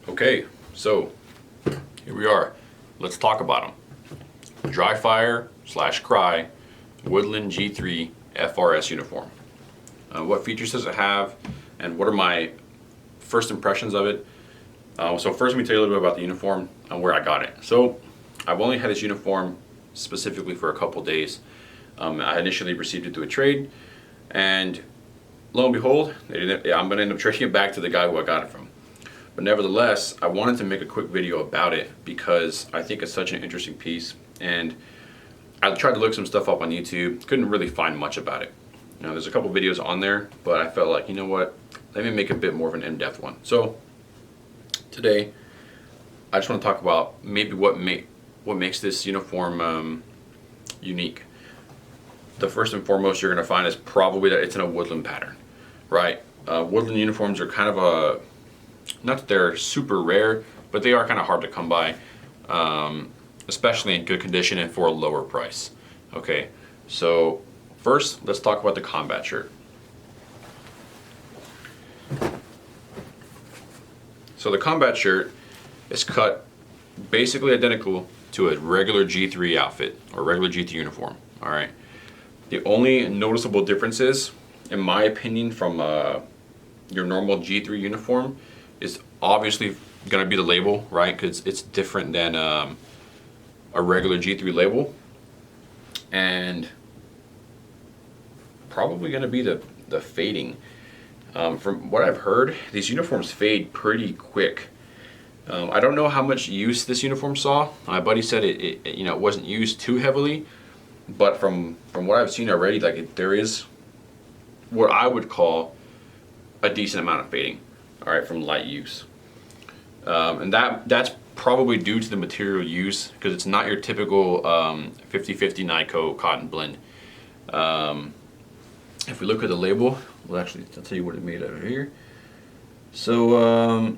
Okay, so here we are. Let's talk about them. Dry fire / Crye Woodland G3 FR-S uniform. What features does it have, and what are my first impressions of it? So first, let me tell you a little bit about the uniform and where I got it. So I've only had this uniform specifically for a couple days. I initially received it through a trade, and lo and behold, I'm going to end up trading it back to the guy who I got it from. But nevertheless, I wanted to make a quick video about it because I think it's such an interesting piece, and I tried to look some stuff up on YouTube, couldn't really find much about it. There's a couple videos on there, but I felt like, you know what, let me make a bit more of an in-depth one. So today, I just want to talk about maybe what makes this uniform unique. The first and foremost you're going to find is probably that it's in a woodland pattern, right? Woodland uniforms are kind of not that they're super rare, but they are kind of hard to come by, especially in good condition and for a lower price. Okay, so first, let's talk about the combat shirt. So the combat shirt is cut basically identical to a regular G3 outfit or regular G3 uniform. All right. The only noticeable differences, in my opinion, from your normal G3 uniform is obviously going to be the label, right? Because it's different than a regular G3 label, and probably going to be the fading. From what I've heard, these uniforms fade pretty quick. I don't know how much use this uniform saw. My buddy said it wasn't used too heavily, but from what I've seen already, there is what I would call a decent amount of fading. All right, from light use, and that's probably due to the material use, because it's not your typical 50/50 Nyco cotton blend. If we look at the label, well, actually, I'll tell you what it made out of here. So,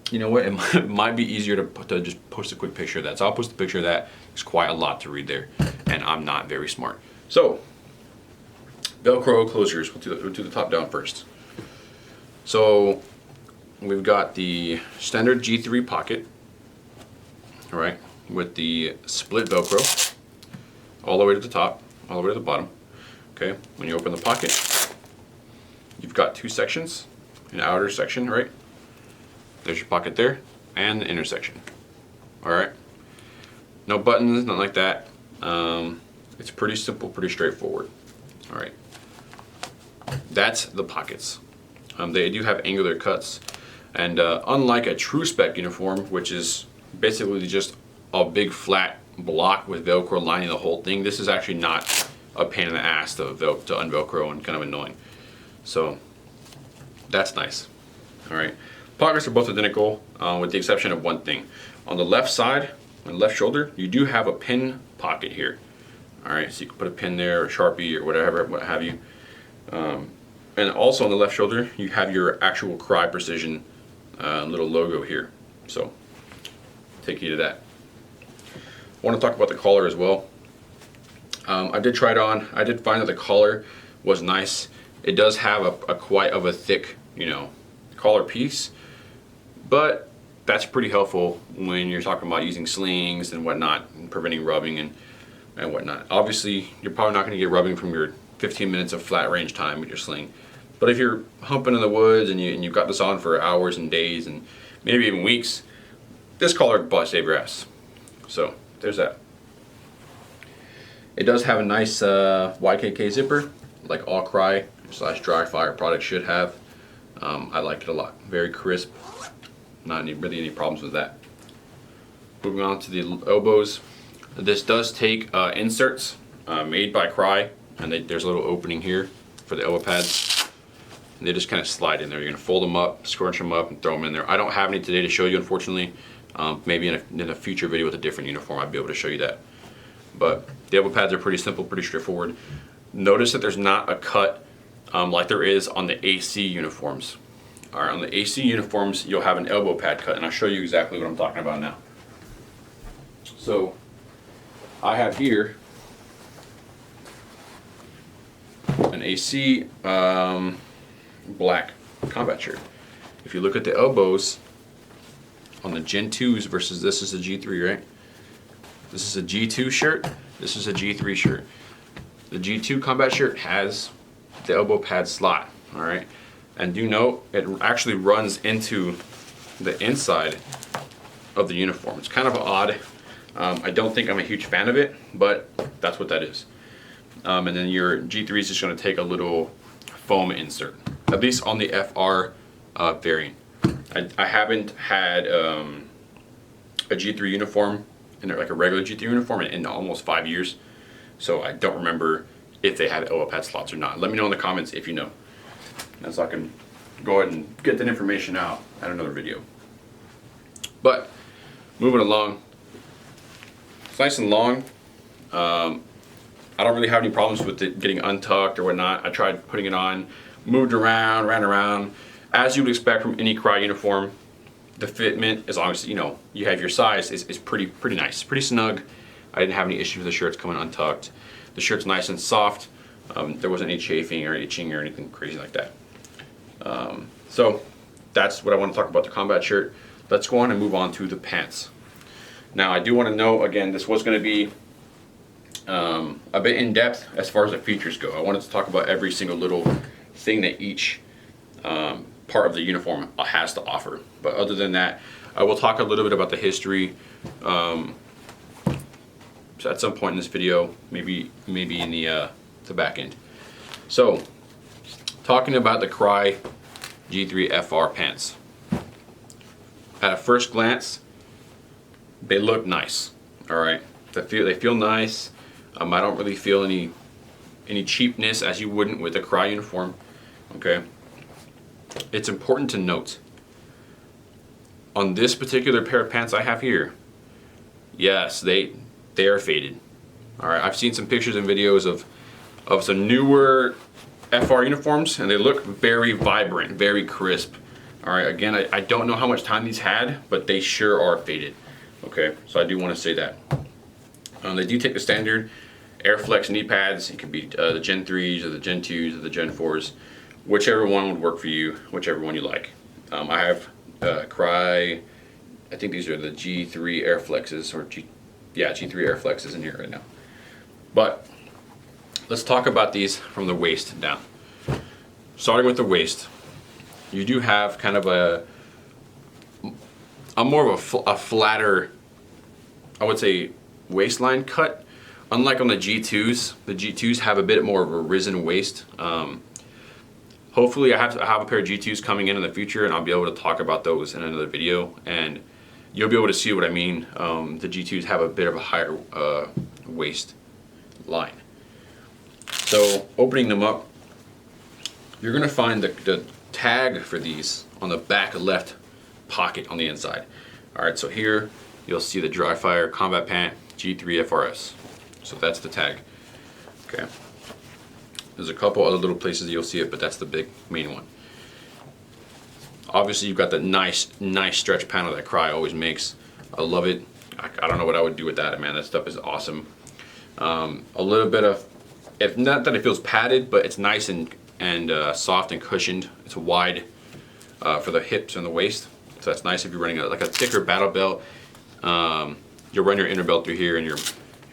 you know what? It might be easier to just post a quick picture of that. So I'll post a picture of that. There's quite a lot to read there, and I'm not very smart. So, Velcro closures. We'll do the top down first. So, we've got the standard G3 pocket, all right, with the split Velcro all the way to the top, all the way to the bottom. Okay, when you open the pocket, you've got two sections, an outer section, right? There's your pocket there, and the inner section. All right, no buttons, nothing like that. It's pretty simple, pretty straightforward. All right, that's the pockets. They do have angular cuts, and unlike a true spec uniform, which is basically just a big flat block with Velcro lining the whole thing, this is actually not a pain in the ass to unvelcro and kind of annoying. So that's nice. All right, pockets are both identical, with the exception of one thing. On the left side, on the left shoulder, you do have a pin pocket here. All right, so you can put a pin there, or a Sharpie, or whatever, what have you. And also on the left shoulder, you have your actual Crye Precision little logo here. So take you to that. I want to talk about the collar as well. I did try it on. I did find that the collar was nice. It does have a quite of a thick, collar piece, but that's pretty helpful when you're talking about using slings and whatnot, and preventing rubbing and whatnot. Obviously, you're probably not going to get rubbing from your 15 minutes of flat range time with your sling. But if you're humping in the woods and you've got this on for hours and days and maybe even weeks, this collar will probably save your ass. So there's that. It does have a nice YKK zipper, like all Crye / dry fire products should have. I like it a lot. Very crisp. Not really any problems with that. Moving on to the elbows. This does take inserts made by Crye, and there's a little opening here for the elbow pads. And they just kind of slide in there. You're going to fold them up, scrunch them up, and throw them in there. I don't have any today to show you, unfortunately. Maybe in a future video with a different uniform, I'd be able to show you that. But the elbow pads are pretty simple, pretty straightforward. Notice that there's not a cut like there is on the AC uniforms. All right, on the AC uniforms, you'll have an elbow pad cut, and I'll show you exactly what I'm talking about now. So I have here an AC black combat shirt. if you look at the elbows on the Gen 2s versus this is a G3, right? This is a G2 shirt, this is a G3 shirt. The G2 combat shirt has the elbow pad slot, all right? And do note, it actually runs into the inside of the uniform. It's kind of odd. I don't think I'm a huge fan of it, but that's what that is. And then your G3 is just gonna take a little foam insert, at least on the FR variant. I haven't had a G3 uniform, like a regular G3 uniform, in almost 5 years. So I don't remember if they had elbow pad slots or not. Let me know in the comments if you know, and so I can go ahead and get that information out at another video. But moving along, it's nice and long. I don't really have any problems with it getting untucked or whatnot. I tried putting it on, moved around, ran around, as you would expect from any Crye uniform. The fitment, as long as you have your size, is pretty nice, pretty snug. I didn't have any issues with the shirts coming untucked. The shirt's nice and soft. There wasn't any chafing or itching or anything crazy like that. So that's what I want to talk about the combat shirt. Let's go on and move on to the pants. Now I do want to know, again, this was going to be a bit in depth as far as the features go. I wanted to talk about every single little thing that each part of the uniform has to offer. But other than that, I will talk a little bit about the history at some point in this video, maybe in the back end. So, talking about the Crye G3 FR pants. At a first glance, they look nice. All right, they feel nice. I don't really feel any cheapness, as you wouldn't with a Crye uniform. Okay. It's important to note, on this particular pair of pants I have here, yes, they are faded. All right, I've seen some pictures and videos of some newer FR uniforms, and they look very vibrant, very crisp. All right, again, I don't know how much time these had, but they sure are faded. Okay, so I do want to say that. They do take the standard Airflex knee pads. It could be the Gen 3s or the Gen 2s or the Gen 4s. Whichever one would work for you, whichever one you like. I have Crye, I think these are the G3 Airflexes, or G3 Airflexes in here right now. But let's talk about these from the waist down. Starting with the waist, you do have kind of a more of a flatter, I would say, waistline cut. Unlike on the G2s have a bit more of a risen waist. Hopefully I have a pair of G2s coming in the future, and I'll be able to talk about those in another video, and you'll be able to see what I mean. The G2s have a bit of a higher waist line. So opening them up, you're going to find the tag for these on the back left pocket on the inside. All right, so here you'll see the Dry Fire Combat Pant G3 FR-S. So that's the tag. Okay. There's a couple other little places you'll see it, but that's the big main one. Obviously, you've got the nice stretch panel that Crye always makes. I love it. I don't know what I would do with that, man. That stuff is awesome. A little bit of, if not that it feels padded, but it's nice and soft and cushioned. It's wide for the hips and the waist, so that's nice if you're running like a thicker battle belt. You'll run your inner belt through here, and your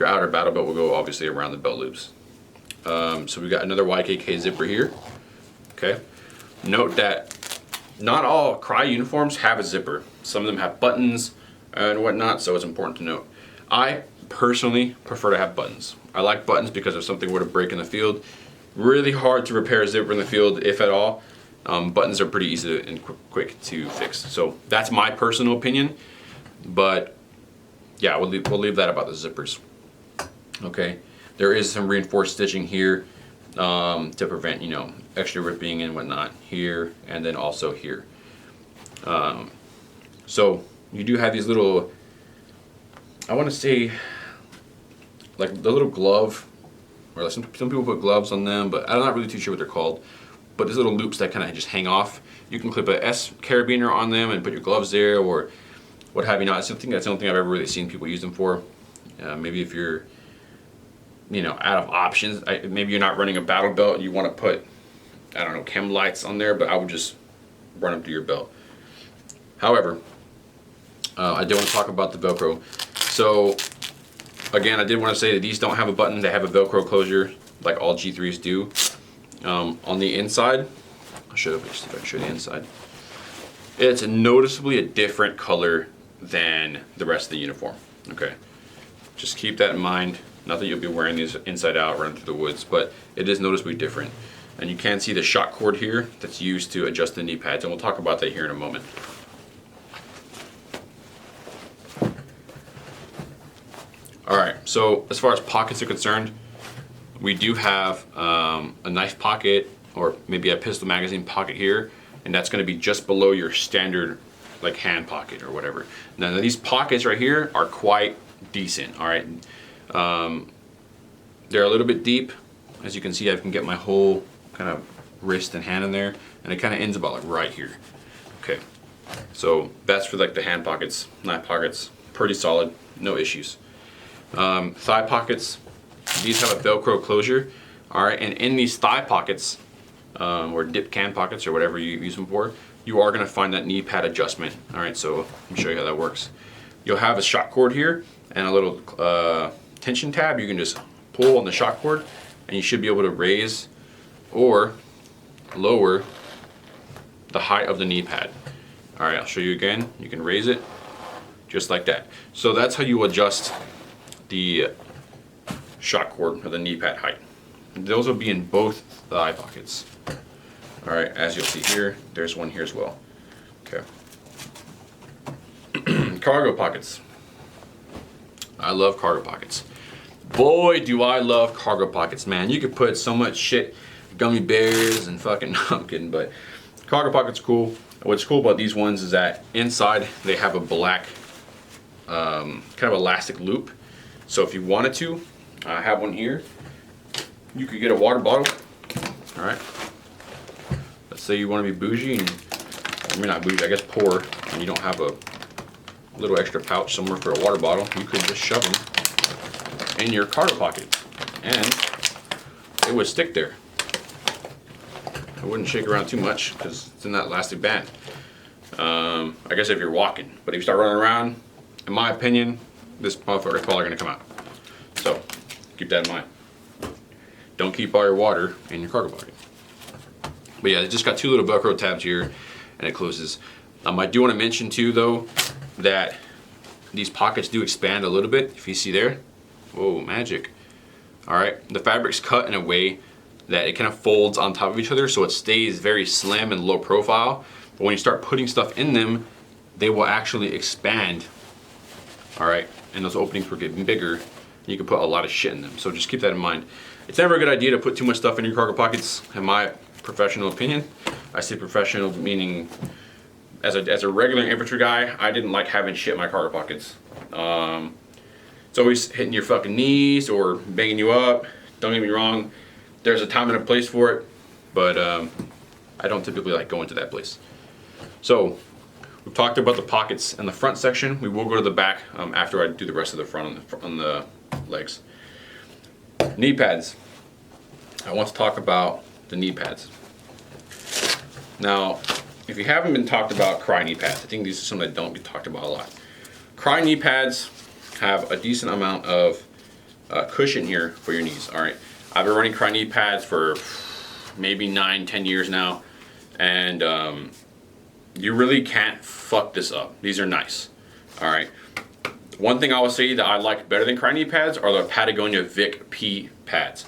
outer battle belt will go obviously around the belt loops. So we've got another YKK zipper here. Okay. Note that not all Crye uniforms have a zipper. Some of them have buttons and whatnot, so it's important to note. I personally prefer to have buttons. I like buttons because if something were to break in the field, really hard to repair a zipper in the field, if at all. Buttons are pretty easy and quick to fix. So that's my personal opinion, but yeah, we'll leave that about the zippers. Okay. There is some reinforced stitching here to prevent, extra ripping and whatnot here, and then also here. So you do have these little, I want to say, like the little glove, or like some people put gloves on them, but I'm not really too sure what they're called. But these little loops that kind of just hang off. You can clip a S carabiner on them and put your gloves there, or what have you not. I think that's the only thing I've ever really seen people use them for. Maybe if you're out of options, maybe you're not running a battle belt and you want to put, I don't know, chem lights on there, but I would just run them through your belt. However, I did want to talk about the Velcro. So again, I did want to say that these don't have a button. They have a Velcro closure like all G3s do. On the inside, I'll show you if I can show you the inside. It's noticeably a different color than the rest of the uniform. Okay, just keep that in mind. Not that you'll be wearing these inside out running through the woods, but it is noticeably different. And you can see the shock cord here that's used to adjust the knee pads, and we'll talk about that here in a moment. All right, so as far as pockets are concerned, we do have a knife pocket or maybe a pistol magazine pocket here, and that's going to be just below your standard like hand pocket or whatever. Now these pockets right here are quite decent. All right, they're a little bit deep. As you can see, I can get my whole kind of wrist and hand in there, and it kind of ends about like right here. Okay, so that's for like the hand pockets, knife pockets, pretty solid, no issues. Thigh pockets, these have a Velcro closure. All right, and in these thigh pockets, or dip can pockets or whatever you use them for, you are going to find that knee pad adjustment. All right, so let me show you how that works. You'll have a shock cord here and a little tension tab. You can just pull on the shock cord, and you should be able to raise or lower the height of the knee pad. All right, I'll show you again. You can raise it just like that. So that's how you adjust the shock cord or the knee pad height. Those will be in both thigh pockets. All right, as you'll see here, there's one here as well. Okay. Cargo pockets. I love cargo pockets. Boy, do I love cargo pockets, man. You could put so much shit, gummy bears and fucking, no, I'm kidding, but cargo pockets are cool. What's cool about these ones is that inside they have a black kind of elastic loop. So if you wanted to, I have one here. You could get a water bottle. All right. Let's say you want to be bougie, and I mean not bougie, I guess poor, and you don't have a little extra pouch somewhere for a water bottle. You could just shove them in your cargo pocket, and it would stick there. I wouldn't shake around too much because it's in that elastic band. I guess if you're walking, but if you start running around, in my opinion, this motherfucker is probably going to come out. So keep that in mind. Don't keep all your water in your cargo pocket. But yeah, it just got two little Velcro tabs here, and it closes. I do want to mention too, though, that these pockets do expand a little bit. If you see there, whoa, magic. All right, the fabric's cut in a way that it kind of folds on top of each other, so it stays very slim and low profile. But when you start putting stuff in them, they will actually expand. All right, and those openings will get bigger, and you can put a lot of shit in them. So just keep that in mind. It's never a good idea to put too much stuff in your cargo pockets, in my professional opinion. I say professional meaning as a regular infantry guy, I didn't like having shit in my cargo pockets. It's always hitting your fucking knees or banging you up. Don't get me wrong, there's a time and a place for it, but I don't typically like going to that place. So we've talked about the pockets in the front section. We will go to the back after I do the rest of the front on the legs. Knee pads. I want to talk about the knee pads. Now, if you haven't been talked about Crye knee pads, I think these are some that don't get talked about a lot. Crye knee pads have a decent amount of cushion here for your knees. All right, I've been running Crye knee pads for maybe 9-10 years now, and you really can't fuck this up. These are nice. All right. One thing I will say that I like better than Crye knee pads are the Patagonia Vic P pads.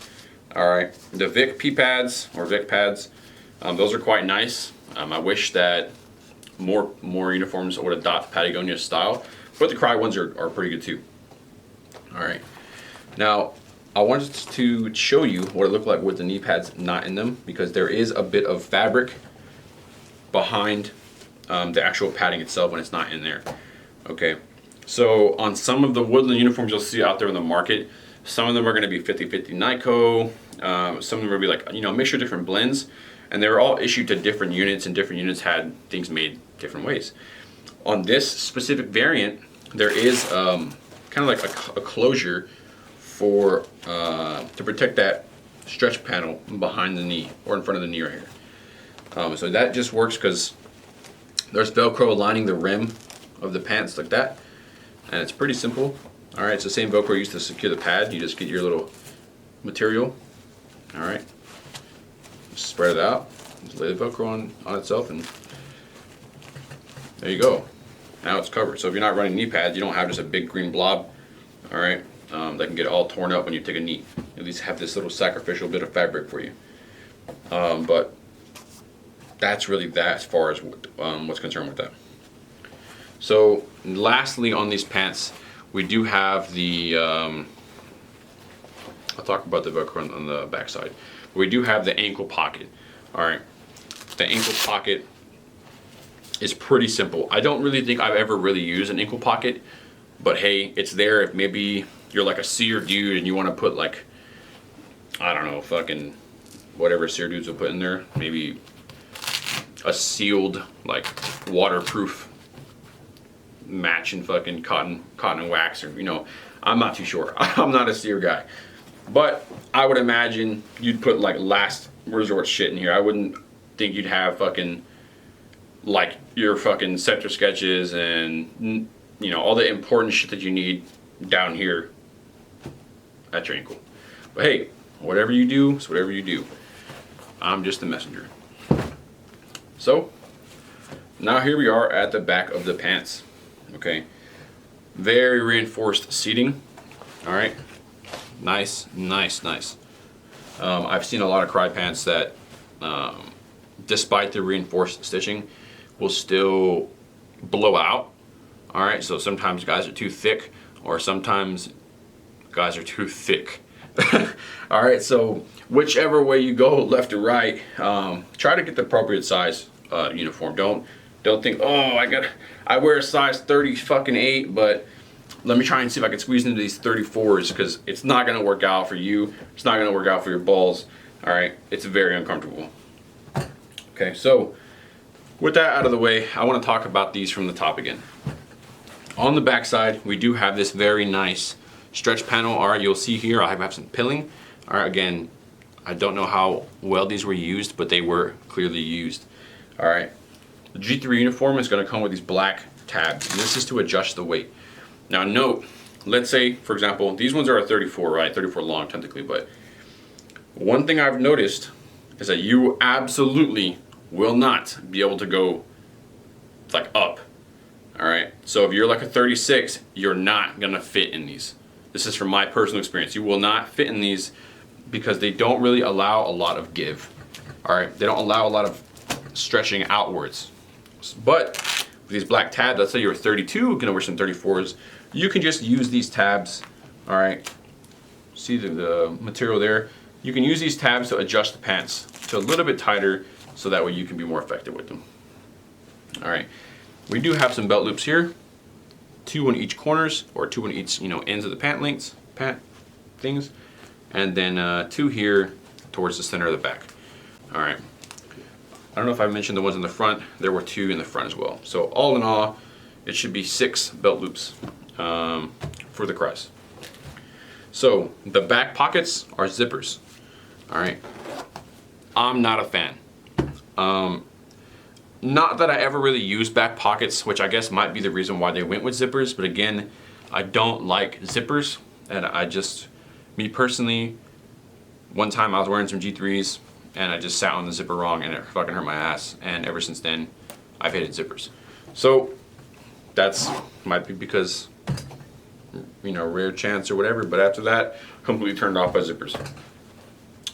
All right, the Vic P pads or Vic pads, those are quite nice. I wish that more uniforms would adopt Patagonia style, but the Crye ones are pretty good too. All right, now I wanted to show you what it looked like with the knee pads not in them, because there is a bit of fabric behind the actual padding itself when it's not in there. Okay, so on some of the Woodland uniforms you'll see out there in the market, some of them are going to be 50-50 Nyko, some of them will be like, a mixture of different blends, and they were all issued to different units, and different units had things made different ways. On this specific variant, there is kind of like a closure for to protect that stretch panel behind the knee or in front of the knee right here. So that just works because There's Velcro lining the rim of the pants like that, and it's pretty simple. All right, it's the same Velcro used to secure the pad. You just get your little material. All right, just spread it out. Just lay the Velcro on itself, and there you go. Now it's covered. So if you're not running knee pads, you don't have just a big green blob. All right, that can get all torn up when you take a knee. At least have this little sacrificial bit of fabric for you. But that's really that as far as what's concerned with that. So lastly on these pants, we do have the, I'll talk about the Velcro on the back side. We do have the ankle pocket. All right, the ankle pocket is pretty simple. I don't really think I've ever really used an ankle pocket, but hey, it's there if maybe you're like a seer dude and you want to put like, I don't know, fucking whatever seer dudes will put in there. Maybe a sealed, like waterproof matching fucking cotton and wax, or, you know, I'm not too sure. I'm not a seer guy, but I would imagine you'd put like last resort shit in here. I wouldn't think you'd have fucking like your fucking sector sketches and, you know, all the important shit that you need down here at your ankle. But hey, whatever you do is whatever you do. I'm just the messenger. So now here we are at the back of the pants. Okay, very reinforced seating. All right, nice. I've seen a lot of Crye pants that despite the reinforced stitching will still blow out. All right, so sometimes guys are too thick, or sometimes guys are too thick. All right, so whichever way you go, left or right, try to get the appropriate size uniform. Don't think, oh, I wear a size 38, but let me try and see if I can squeeze into these 34s, because it's not gonna work out for you. It's not gonna work out for your balls. All right, it's very uncomfortable. Okay, so with that out of the way, I want to talk about these from the top again. On the back side, we do have this very nice stretch panel. All right, you'll see here I have some pilling. All right, again, I don't know how well these were used, but they were clearly used. All right, the G3 uniform is going to come with these black tabs, and this is to adjust the weight. Now note, let's say, for example, these ones are a 34, right? 34 long technically, but one thing I've noticed is that you absolutely will not be able to go like up. All right, so if you're like a 36, you're not gonna fit in these. This is from my personal experience. You will not fit in these because they don't really allow a lot of give. All right, they don't allow a lot of stretching outwards. But with these black tabs, let's say you're a 32, gonna wear some 34s, you can just use these tabs. All right, see the material there? You can use these tabs to adjust the pants to a little bit tighter, so that way you can be more effective with them. All right, we do have some belt loops here, 2 on each corners, or 2 on each, you know, ends of the pant things, and then 2 here towards the center of the back. All right, I don't know if I mentioned the ones in the front. There were 2 in the front as well. So all in all, it should be 6 belt loops for the Cryes. So the back pockets are zippers. All right, I'm not a fan. Not that I ever really used back pockets, which I guess might be the reason why they went with zippers, but again, I don't like zippers, and me personally, one time I was wearing some G3s and I just sat on the zipper wrong and it fucking hurt my ass, and ever since then I've hated zippers. So that's might be because, you know, rare chance or whatever, but after that, completely turned off by zippers.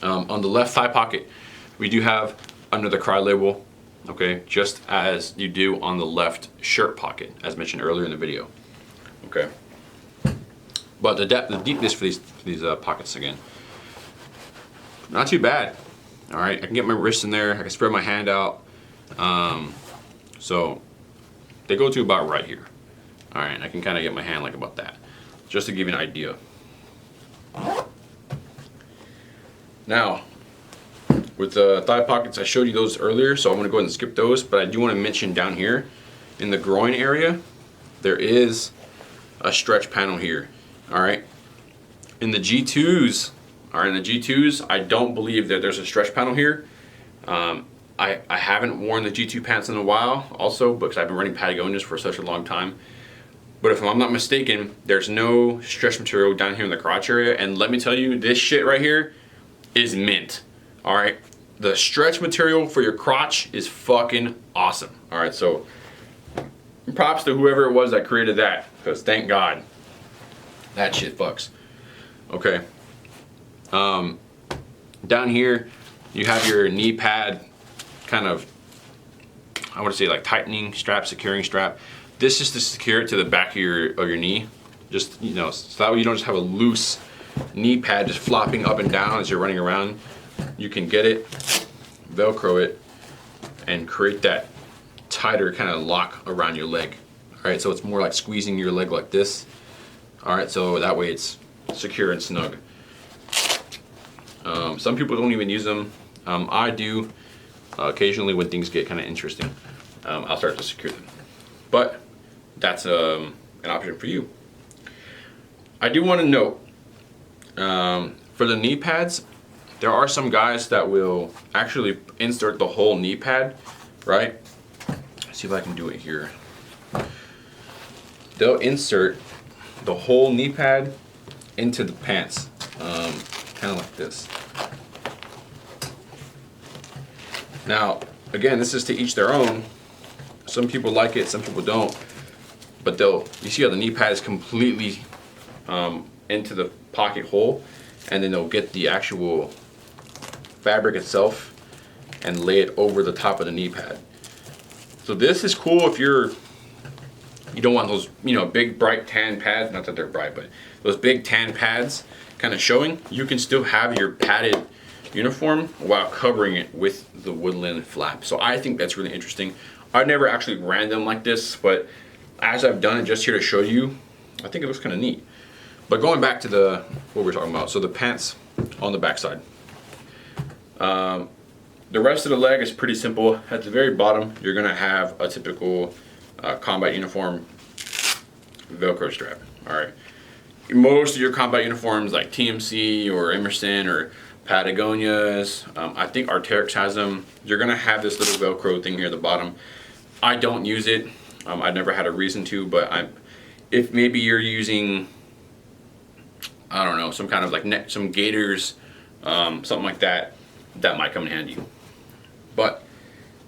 On the left thigh pocket, we do have under the Crye label, okay, just as you do on the left shirt pocket, as mentioned earlier in the video, okay. But the deepness for these pockets, again, not too bad. All right, I can get my wrist in there, I can spread my hand out, so they go to about right here. All right, I can kind of get my hand like about that, just to give you an idea. Now, with the thigh pockets, I showed you those earlier, so I'm going to go ahead and skip those, but I do want to mention down here in the groin area, there is a stretch panel here. All right, in the G2s, I don't believe that there's a stretch panel here. I haven't worn the G2 pants in a while also because I've been running Patagonias for such a long time. But if I'm not mistaken, there's no stretch material down here in the crotch area. And let me tell you, this shit right here is mint. All right. The stretch material for your crotch is fucking awesome. All right. So props to whoever it was that created that, because thank God that shit fucks. Okay. Down here, you have your knee pad kind of, I want to say like tightening strap, securing strap. This is to secure it to the back of your knee. Just, you know, so that way you don't just have a loose knee pad just flopping up and down as you're running around. You can get it, Velcro it, and create that tighter kind of lock around your leg. All right, so it's more like squeezing your leg like this. All right, so that way it's secure and snug. Some people don't even use them. I do occasionally when things get kind of interesting. I'll start to secure them. But that's an option for you. I do want to note, for the knee pads, there are some guys that will actually insert the whole knee pad, right? Let's see if I can do it here. They'll insert the whole knee pad into the pants, kind of like this. Now, again, this is to each their own. Some people like it, some people don't. But you see how the knee pad is completely into the pocket hole, and then they'll get the actual fabric itself and lay it over the top of the knee pad. So this is cool if you don't want those, you know, big bright tan pads, not that they're bright, but those big tan pads kind of showing. You can still have your padded uniform while covering it with the Woodland flap. So I think that's really interesting. I've never actually ran them like this, but as I've done it just here to show you, I think it looks kind of neat. But going back to what we're talking about, so the pants on the backside. The rest of the leg is pretty simple. At the very bottom, you're gonna have a typical combat uniform Velcro strap. All right. Most of your combat uniforms like TMC or Emerson or Patagonias, I think Arc'teryx has them. You're gonna have this little Velcro thing here at the bottom. I don't use it. I've never had a reason to, but if maybe you're using, I don't know, some kind of like some gaiters, something like that, that might come in handy. But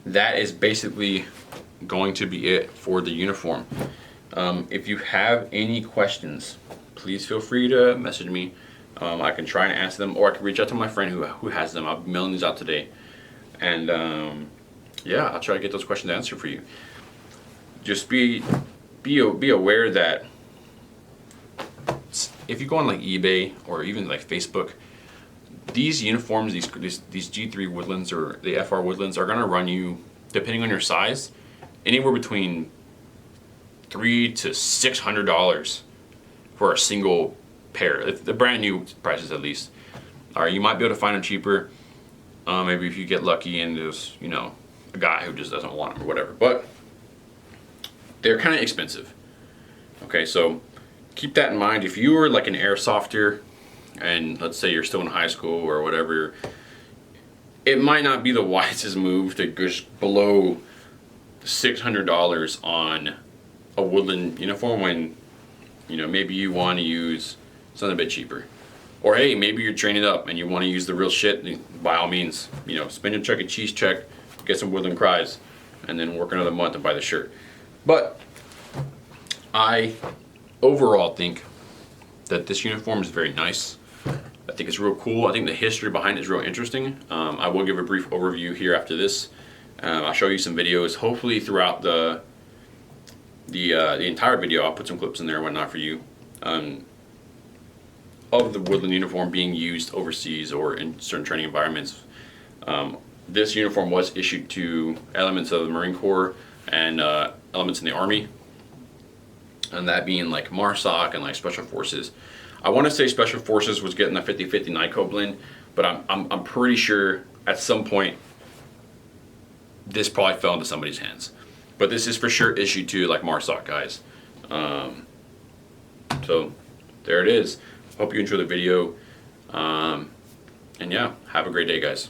that is basically going to be it for the uniform. If you have any questions, please feel free to message me. I can try and answer them, or I can reach out to my friend who has them. I'll be mailing these out today. And yeah, I'll try to get those questions answered for you. Just be aware that if you go on like eBay or even like Facebook, these uniforms, these G3 Woodlands or the FR Woodlands are gonna run you, depending on your size, anywhere between $300 to $600 for a single pair. If the brand new prices at least. All right, you might be able to find them cheaper. Maybe if you get lucky and there's, you know, a guy who just doesn't want them or whatever. But they're kind of expensive. Okay, so keep that in mind. If you were like an airsofter, and let's say you're still in high school or whatever, it might not be the wisest move to go below $600 on a Woodland uniform when, you know, maybe you want to use something a bit cheaper. Or hey, maybe you're training up and you want to use the real shit, by all means, you know, spend your Chuck E. Cheese check, get some Woodland Cryes, and then work another month and buy the shirt. But I overall think that this uniform is very nice. I think it's real cool. I think the history behind it is real interesting. I will give a brief overview here after this. I'll show you some videos, hopefully throughout the entire video. I'll put some clips in there and whatnot for you, of the Woodland uniform being used overseas or in certain training environments. This uniform was issued to elements of the Marine Corps and elements in the Army, and that being like MARSOC and like Special Forces. I want to say Special Forces was getting the 50-50 NICO blend, but I'm pretty sure at some point this probably fell into somebody's hands. But this is for sure issued to like MARSOC guys. So there it is. Hope you enjoy the video. And yeah, have a great day, guys.